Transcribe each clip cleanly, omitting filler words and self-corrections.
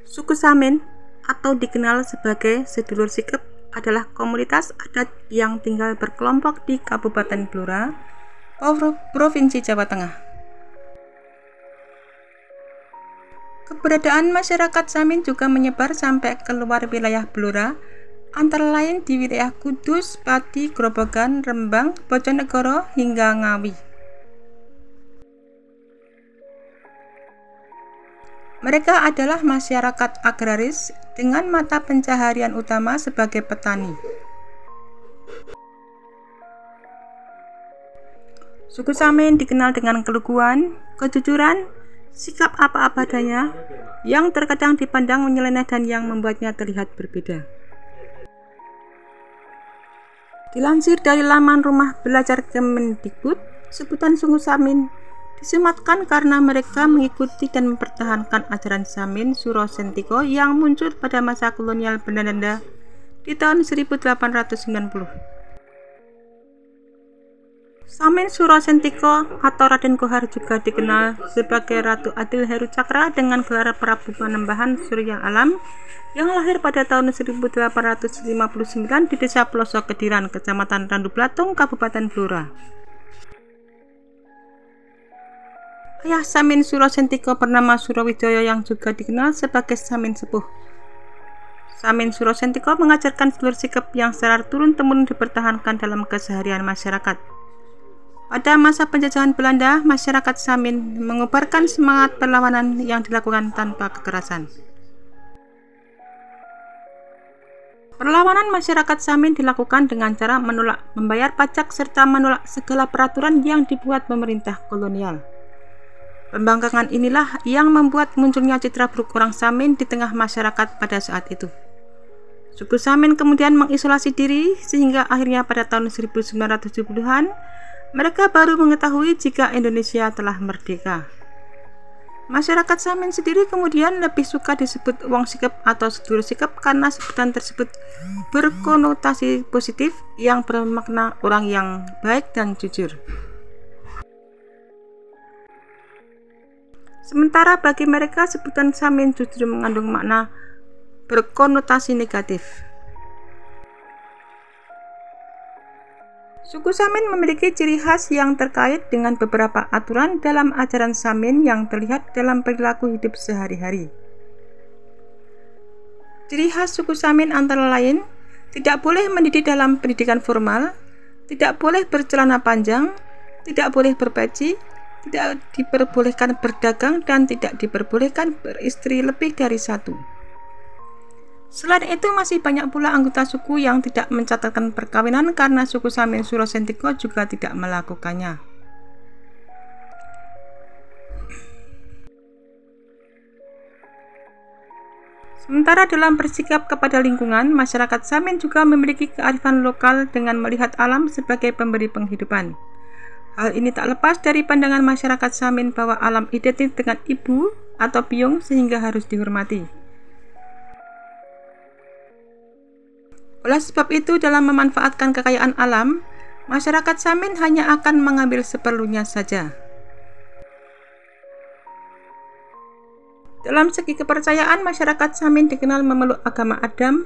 Suku Samin atau dikenal sebagai sedulur sikep adalah komunitas adat yang tinggal berkelompok di Kabupaten Blora, Provinsi Jawa Tengah. Keberadaan masyarakat Samin juga menyebar sampai keluar wilayah Blora, antara lain di wilayah Kudus, Pati, Grobogan, Rembang, Bojonegoro, hingga Ngawi. Mereka adalah masyarakat agraris dengan mata pencaharian utama sebagai petani. Suku Samin dikenal dengan keluguan, kejujuran, sikap apa adanya, yang terkadang dipandang menyeleneh dan yang membuatnya terlihat berbeda. Dilansir dari laman Rumah Belajar Kemendikbud, sebutan suku Samin disematkan karena mereka mengikuti dan mempertahankan ajaran Samin Suro Sentiko yang muncul pada masa kolonial Belanda di tahun 1890. Samin Suro Sentiko atau Raden Kohar juga dikenal sebagai Ratu Adil Heru Cakra dengan gelar Prabu Panembahan Surya Alam yang lahir pada tahun 1859 di Desa Pelosok Kediran, Kecamatan Randu Blatung, Kabupaten Blora. Ayah Samin Suro Sentiko bernama Surowijoyo yang juga dikenal sebagai Samin Sepuh. Samin Suro Sentiko mengajarkan sedulur sikep yang secara turun-temurun dipertahankan dalam keseharian masyarakat. Pada masa penjajahan Belanda, masyarakat Samin mengubarkan semangat perlawanan yang dilakukan tanpa kekerasan. Perlawanan masyarakat Samin dilakukan dengan cara menolak membayar pajak serta menolak segala peraturan yang dibuat pemerintah kolonial. Pembangkangan inilah yang membuat munculnya citra buruk orang Samin di tengah masyarakat pada saat itu. Suku Samin kemudian mengisolasi diri sehingga akhirnya pada tahun 1970-an mereka baru mengetahui jika Indonesia telah merdeka. Masyarakat Samin sendiri kemudian lebih suka disebut wong sikep atau sedulur sikep karena sebutan tersebut berkonotasi positif yang bermakna orang yang baik dan jujur. Sementara bagi mereka sebutan Samin justru mengandung makna berkonotasi negatif. Suku Samin memiliki ciri khas yang terkait dengan beberapa aturan dalam ajaran Samin yang terlihat dalam perilaku hidup sehari-hari. Ciri khas suku Samin antara lain tidak boleh mendidik dalam pendidikan formal, tidak boleh bercelana panjang, tidak boleh berpeci, tidak diperbolehkan berdagang, dan tidak diperbolehkan beristri lebih dari satu. Selain itu masih banyak pula anggota suku yang tidak mencatatkan perkawinan karena suku Samin Suro Sentiko juga tidak melakukannya. Sementara dalam bersikap kepada lingkungan, masyarakat Samin juga memiliki kearifan lokal dengan melihat alam sebagai pemberi penghidupan. Hal ini tak lepas dari pandangan masyarakat Samin bahwa alam identik dengan ibu atau biung sehingga harus dihormati. Oleh sebab itu, dalam memanfaatkan kekayaan alam, masyarakat Samin hanya akan mengambil seperlunya saja. Dalam segi kepercayaan, masyarakat Samin dikenal memeluk agama Adam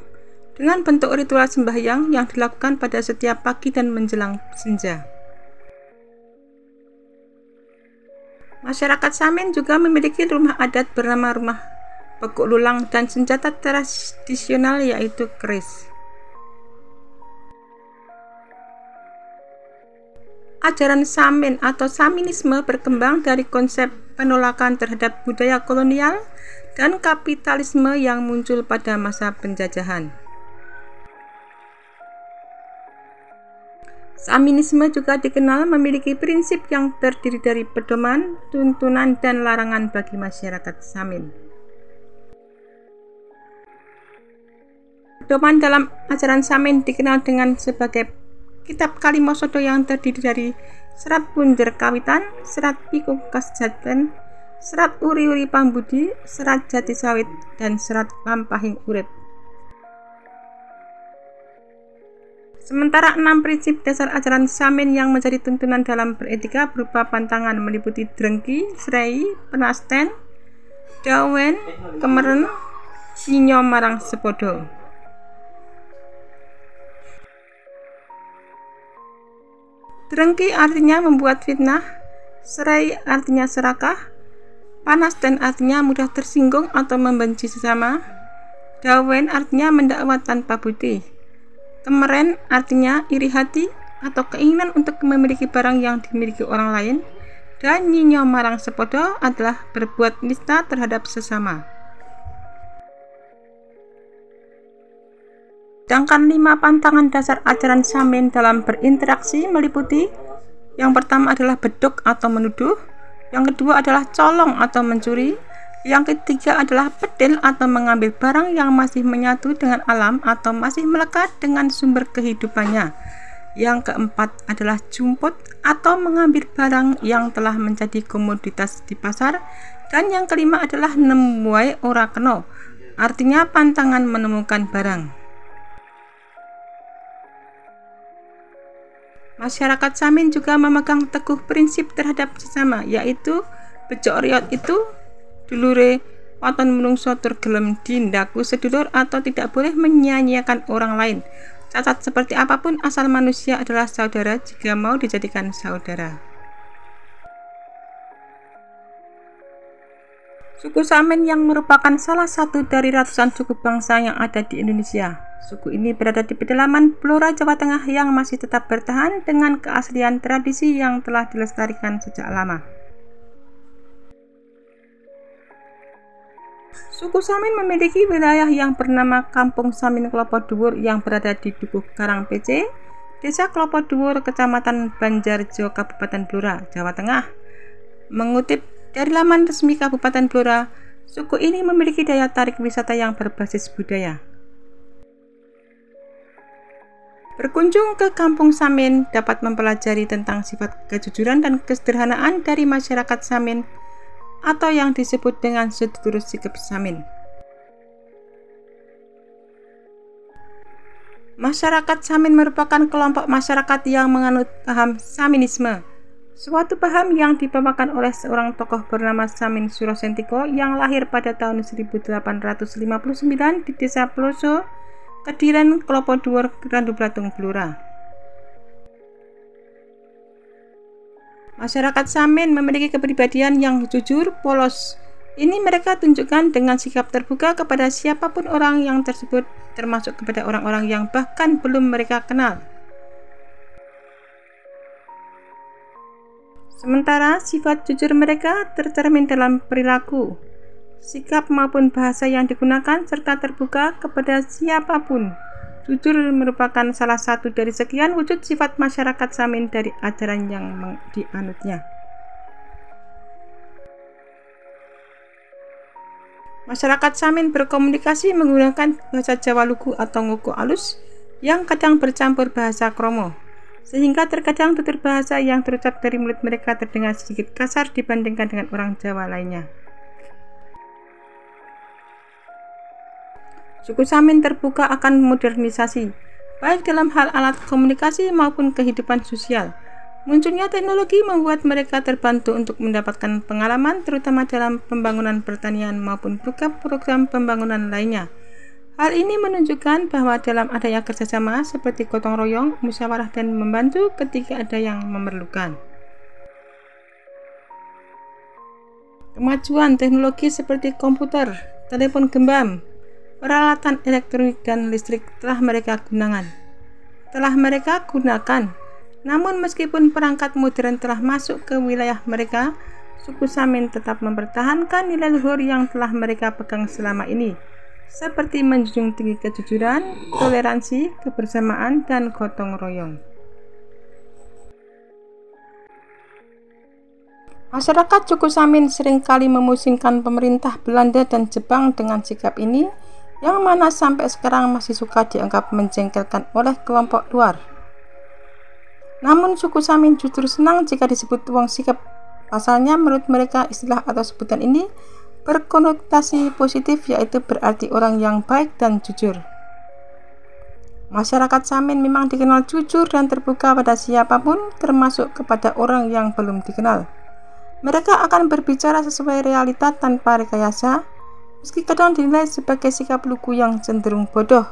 dengan bentuk ritual sembahyang yang dilakukan pada setiap pagi dan menjelang senja. Masyarakat Samin juga memiliki rumah adat bernama Rumah Pekuk Lulang dan senjata tradisional yaitu keris. Ajaran Samin atau Saminisme berkembang dari konsep penolakan terhadap budaya kolonial dan kapitalisme yang muncul pada masa penjajahan. Saminisme juga dikenal memiliki prinsip yang terdiri dari pedoman, tuntunan, dan larangan bagi masyarakat Samin. Pedoman dalam ajaran Samin dikenal dengan sebagai Kitab Kalimosodo yang terdiri dari Serat Punjer Kawitan, Serat Piko Kasjaten, Serat Uri-uri Pambudi, Serat Jati Sawit, dan Serat Lampahing Urip. Sementara 6 prinsip dasar ajaran Samin yang menjadi tuntunan dalam beretika berupa pantangan meliputi drengki, srei, penasten, dawen, kemeren, nyinyo marang sepodo. Drengki artinya membuat fitnah, serai artinya serakah, panas dan artinya mudah tersinggung atau membenci sesama, dawen artinya mendakwa tanpa bukti, kemeren artinya iri hati atau keinginan untuk memiliki barang yang dimiliki orang lain, dan nyinyo marang sepodo adalah berbuat nista terhadap sesama. Sedangkan 5 pantangan dasar ajaran Samin dalam berinteraksi meliputi: yang pertama adalah beduk atau menuduh, yang kedua adalah colong atau mencuri, yang ketiga adalah pedil atau mengambil barang yang masih menyatu dengan alam atau masih melekat dengan sumber kehidupannya, yang keempat adalah jumput atau mengambil barang yang telah menjadi komoditas di pasar, dan yang kelima adalah nemuai ora keno, artinya pantangan menemukan barang. Masyarakat Samin juga memegang teguh prinsip terhadap sesama, yaitu bejo riot itu dulure waton menungso tur gelem dindaku sedulur, atau tidak boleh menyia-nyiakan orang lain. Cacat seperti apapun, asal manusia adalah saudara jika mau dijadikan saudara. Suku Samin yang merupakan salah satu dari ratusan suku bangsa yang ada di Indonesia. Suku ini berada di pedalaman Blora, Jawa Tengah yang masih tetap bertahan dengan keaslian tradisi yang telah dilestarikan sejak lama. Suku Samin memiliki wilayah yang bernama Kampung Samin Klopo Dhuwur yang berada di Dukuh Karang PC, Desa Klopo Dhuwur, Kecamatan Banjarjo, Kabupaten Blora, Jawa Tengah. Mengutip dari laman resmi Kabupaten Blora, suku ini memiliki daya tarik wisata yang berbasis budaya. Berkunjung ke Kampung Samin dapat mempelajari tentang sifat kejujuran dan kesederhanaan dari masyarakat Samin atau yang disebut dengan sedulur sikap Samin. Masyarakat Samin merupakan kelompok masyarakat yang menganut paham Saminisme, suatu paham yang dibawakan oleh seorang tokoh bernama Samin Surosentiko yang lahir pada tahun 1859 di Desa Ploso, Kediren, Klopo Dhuwur, Randu Blatung, Blora. Masyarakat Samin memiliki kepribadian yang jujur, polos. Ini mereka tunjukkan dengan sikap terbuka kepada siapapun orang yang tersebut, termasuk kepada orang-orang yang bahkan belum mereka kenal. Sementara sifat jujur mereka tercermin dalam perilaku, sikap maupun bahasa yang digunakan, serta terbuka kepada siapapun. Jujur merupakan salah satu dari sekian wujud sifat masyarakat Samin dari ajaran yang dianutnya. Masyarakat Samin berkomunikasi menggunakan bahasa Jawa Lugu atau Ngoko Alus yang kadang bercampur bahasa Kromo, sehingga terkadang tutur bahasa yang terucap dari mulut mereka terdengar sedikit kasar dibandingkan dengan orang Jawa lainnya. Suku Samin terbuka akan modernisasi, baik dalam hal alat komunikasi maupun kehidupan sosial. Munculnya teknologi membuat mereka terbantu untuk mendapatkan pengalaman, terutama dalam pembangunan pertanian maupun program pembangunan lainnya. Hal ini menunjukkan bahwa dalam adanya kerjasama seperti gotong royong, musyawarah, dan membantu ketika ada yang memerlukan. Kemajuan teknologi seperti komputer, telepon genggam, peralatan elektronik dan listrik telah mereka gunakan. Namun meskipun perangkat modern telah masuk ke wilayah mereka, suku Samin tetap mempertahankan nilai luhur yang telah mereka pegang selama ini, seperti menjunjung tinggi kejujuran, toleransi, kebersamaan, dan gotong royong. Masyarakat suku Samin seringkali memusingkan pemerintah Belanda dan Jepang dengan sikap ini, yang mana sampai sekarang masih suka dianggap menjengkelkan oleh kelompok luar. Namun suku Samin justru senang jika disebut wong sikap. Pasalnya menurut mereka istilah atau sebutan ini berkonotasi positif, yaitu berarti orang yang baik dan jujur. Masyarakat Samin memang dikenal jujur dan terbuka pada siapapun, termasuk kepada orang yang belum dikenal. Mereka akan berbicara sesuai realita tanpa rekayasa. meski kadang dinilai sebagai sikap lugu yang cenderung bodoh.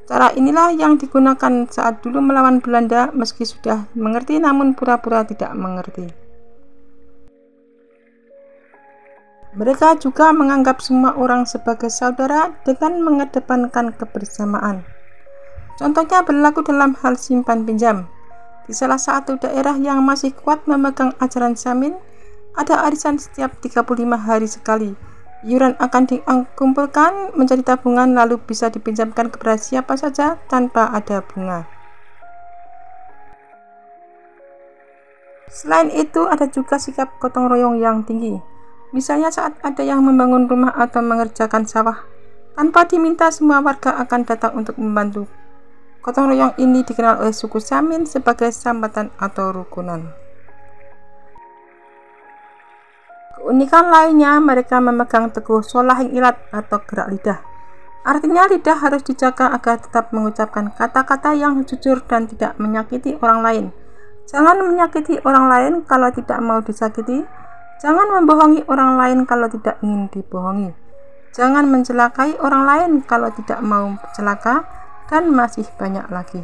Cara inilah yang digunakan saat dulu melawan Belanda, meski sudah mengerti namun pura-pura tidak mengerti. Mereka juga menganggap semua orang sebagai saudara dengan mengedepankan kebersamaan. Contohnya berlaku dalam hal simpan pinjam. Di salah satu daerah yang masih kuat memegang ajaran Samin, ada arisan setiap 35 hari sekali. Iuran akan dikumpulkan menjadi tabungan lalu bisa dipinjamkan kepada siapa saja tanpa ada bunga. Selain itu, ada juga sikap gotong royong yang tinggi. Misalnya saat ada yang membangun rumah atau mengerjakan sawah, tanpa diminta semua warga akan datang untuk membantu. Gotong royong ini dikenal oleh suku Samin sebagai sambatan atau rukunan. Keunikan lainnya, mereka memegang teguh sholahing ilat atau gerak lidah. Artinya lidah harus dijaga agar tetap mengucapkan kata-kata yang jujur dan tidak menyakiti orang lain. Jangan menyakiti orang lain kalau tidak mau disakiti. Jangan membohongi orang lain kalau tidak ingin dibohongi. Jangan mencelakai orang lain kalau tidak mau celaka, dan masih banyak lagi.